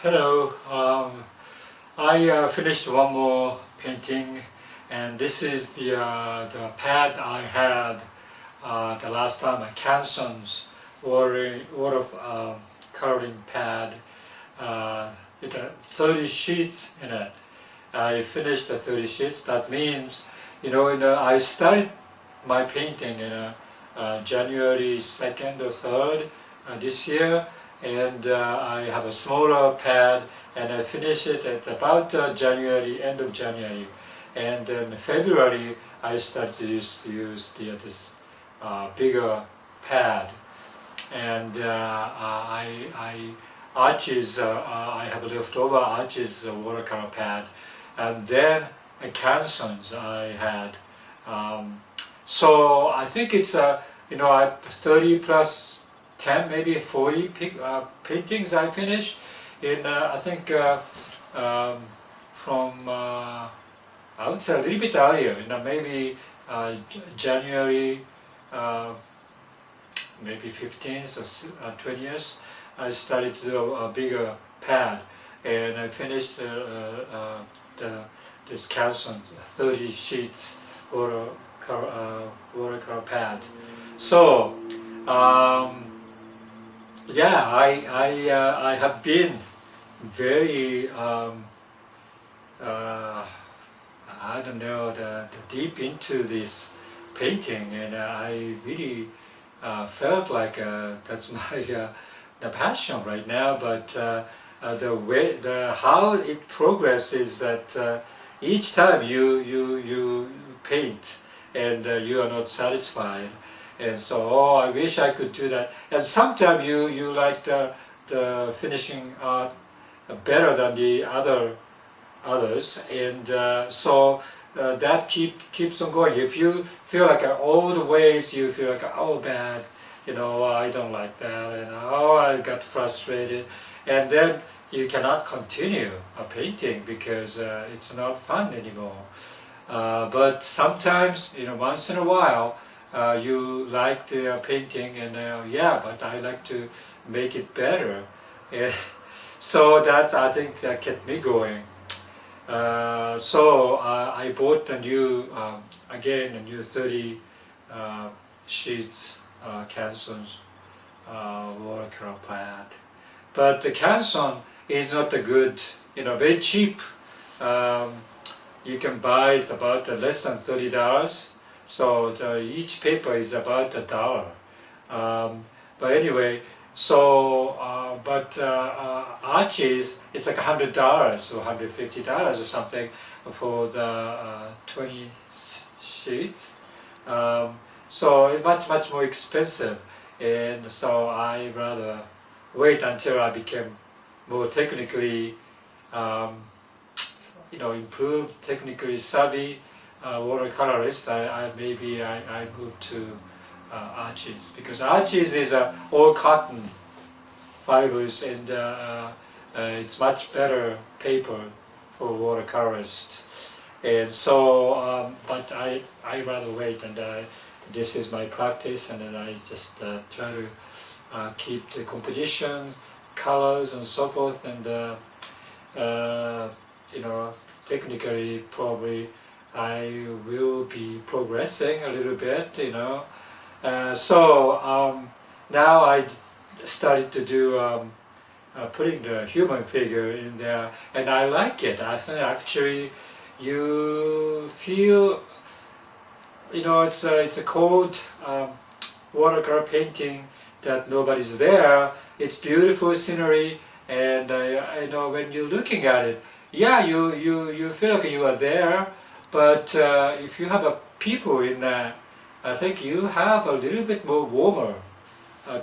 Hello. I finished one more painting, and this is the pad I had the last time. A Canson's water coloring pad with 30 sheets in it. I finished the 30 sheets. That means, I started my painting in January 2nd or 3rd this year, and I have a smaller pad, and I finish it at about January, end of January, and in February I started to use this bigger pad, and I arches I have leftover arches watercolor pad, and then a Canson's I had. So I think it's I 30 plus 10, maybe 40 paintings I finished in I think from I would say a little bit earlier, maybe January, maybe 15th or 20th. I started to do a bigger pad, and I finished this Canson 30 sheets watercolor pad. So yeah, I have been very I don't know, the deep into this painting, and I really felt like that's my the passion right now. But how it progresses, that each time you paint and you are not satisfied, and so I wish I could do that. And sometimes you like the finishing art better than the others, and so that keeps on going. If you feel like all the ways you feel like, oh, bad, I don't like that, and oh, I got frustrated, and then you cannot continue a painting because it's not fun anymore. But sometimes, once in a while, you like the painting, and yeah, but I like to make it better. So that's, I think, that kept me going. So I bought a new, again, a new 30 sheets Canson's watercolor pad. But the Canson is not a good, very cheap. You can buy it about less than $30. So each paper is about $1. But anyway, so arches, it's like $100 or $150 or something for the 20 sheets. So it's much more expensive, and so I rather wait until I became more technically improved, technically savvy watercolorist. Maybe I move to arches, because arches is all cotton fibers, and it's much better paper for watercolorist. And so, but I rather wait, and this is my practice, and then I just try to keep the composition, colors, and so forth, and technically probably I will be progressing a little bit, so now I started to do putting the human figure in there, and I like it. I think actually you feel, it's a cold watercolor painting that nobody's there. It's beautiful scenery, and when you're looking at it, yeah, you feel like you are there, but if you have people in there, I think you have a little bit more warmer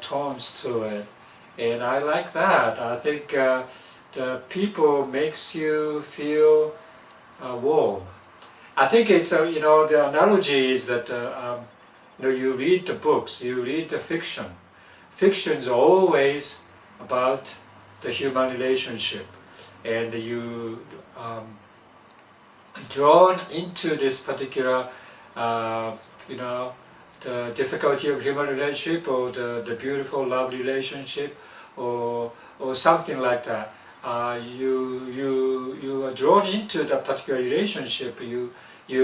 tones to it, and I like that. I think the people makes you feel warm. I think it's the analogy is that you read the books, you read the fiction. Fiction is always about the human relationship, and you drawn into this particular the difficulty of human relationship, or the beautiful love relationship, or something like that. you are drawn into that particular relationship. You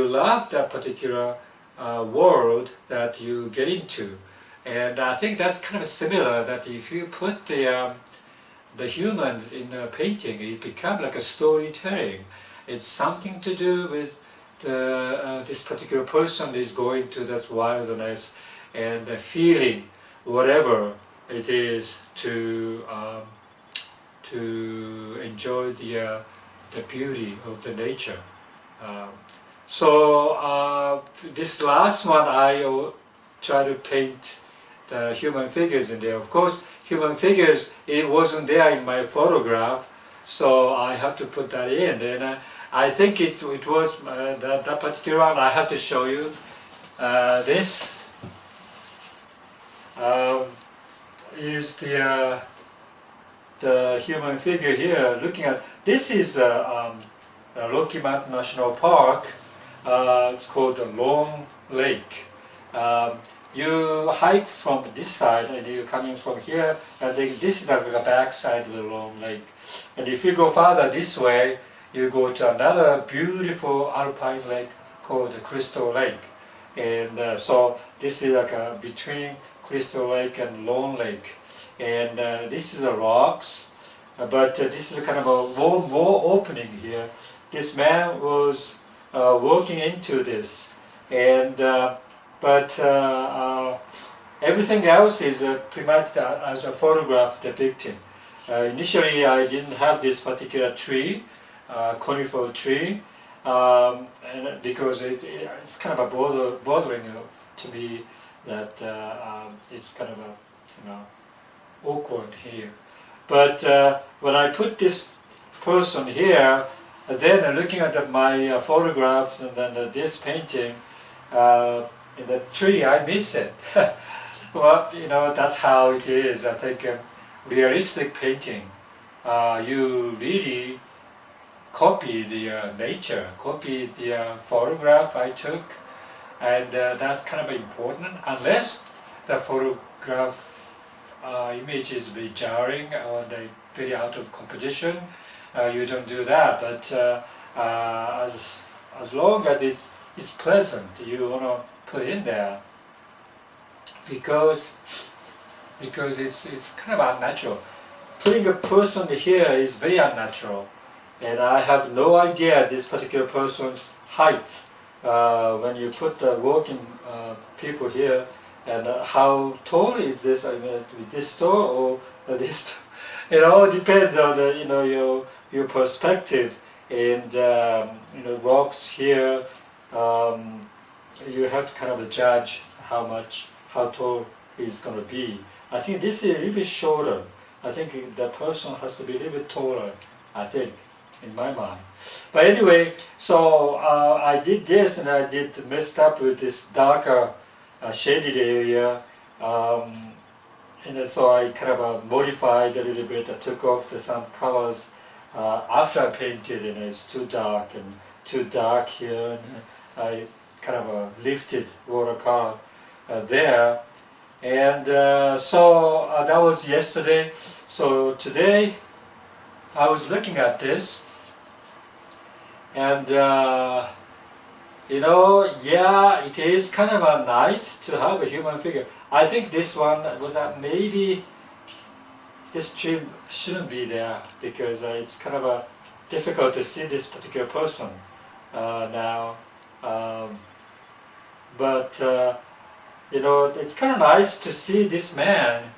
love that particular world that you get into, and I think that's kind of similar. That if you put the human in a painting, it becomes like a storytelling. It's something to do with this particular person is going to that wilderness and feeling whatever it is to enjoy the beauty of the nature. Um, this last one I try to paint the human figures in there. Of course, human figures, it wasn't there in my photograph, so I have to put that in. And I think it was that particular one. I have to show you this is the human figure here. Looking at this is Rocky Mountain National Park. It's called the Long Lake. You hike from this side and you're coming from here, and this is like the back side of the Long Lake. And if you go farther this way, you go to another beautiful alpine lake called the Crystal Lake. And so this is like between Crystal Lake and Long Lake. And this is a rocks, but this is kind of a more opening here. This man was walking into this, and but everything else is pretty much as a photograph depicting. Initially, I didn't have this particular tree, conifer tree, and because it's kind of a bothering to me that it's kind of a awkward here. But when I put this person here, then looking at my photographs and then this painting in the tree, I miss it. Well, that's how it is. I think realistic painting, you really copy the nature, copy the photograph I took, and that's kind of important. Unless the photograph image is very jarring or they very out of composition, you don't do that. But as long as it's pleasant, you want to put in there, because it's kind of unnatural. Putting a person here is very unnatural, and I have no idea this particular person's height. When you put the working people here, and how tall is this? I mean, is this tall or this? It all depends on your perspective. And rocks here, you have to kind of judge how tall he's going to be. I think this is a little bit shorter. I think the person has to be a little bit taller, I think, in my mind. But anyway, so I did this, and I messed up with this darker shaded area, and so I kind of modified a little bit. I took off some colors after I painted, and it's too dark here, and I kind of lifted watercolor there. And so that was yesterday. So today I was looking at this, and yeah, it is kind of nice to have a human figure. I think this one was maybe this tree shouldn't be there, because it's kind of difficult to see this particular person now. But it's kind of nice to see this man,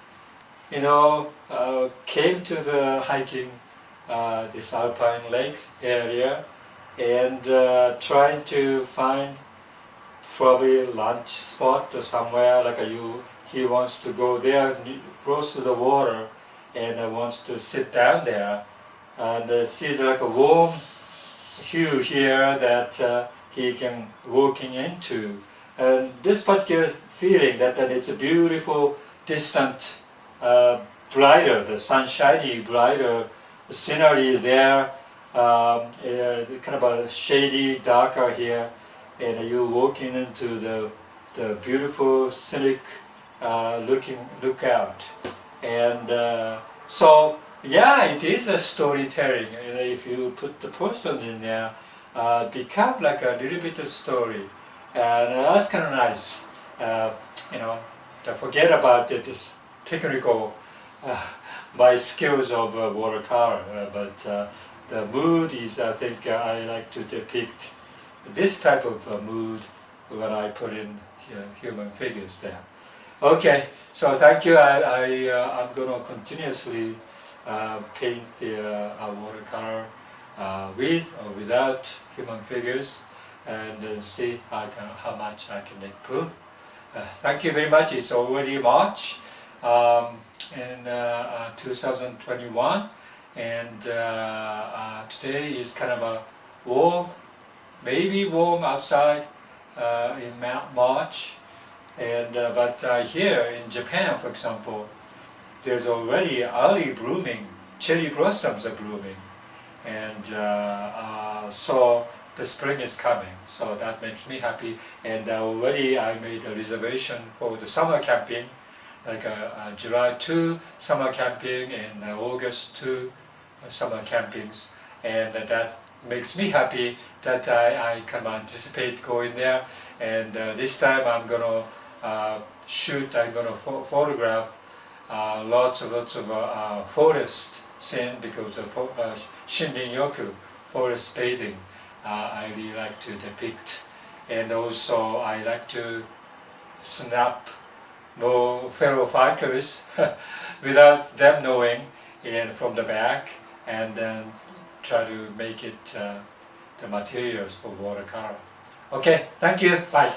came to the hiking this alpine lakes area, and trying to find probably lunch spot or somewhere, like he wants to go there close to the water, and wants to sit down there and see like a warm hue here that he can walking into. And this particular feeling that it's a beautiful, distant, brighter, the sunshiny, brighter scenery there, kind of a shady, darker here, and you're walking into the beautiful, scenic lookout. And so Yeah, it is a storytelling. If you put the person in there, become like a little bit of story, and that's kind of nice. Uh, you know, to forget about this technical, uh, my skills of watercolor, but the mood is. I think I like to depict this type of mood when I put in human figures there. Okay, so thank you. I'm going to continuously paint the watercolor with or without human figures, and see how much I can improve. Thank you very much. It's already March in 2021, and today is kind of a warm, maybe warm outside in March. And but here in Japan, for example, there's already early blooming, cherry blossoms are blooming, and so the spring is coming. So that makes me happy. And already I made a reservation for the summer camping, like July 2 summer camping and August 2 summer campings, and that makes me happy that I can anticipate going there. And this time I'm gonna shoot. I'm gonna photograph lots of forest scene, because of Shinrin-yoku, forest bathing. I really like to depict, and also I like to snap more fellow fighters without them knowing, and from the back, and then try to make it the materials for watercolor. Okay, thank you. Bye.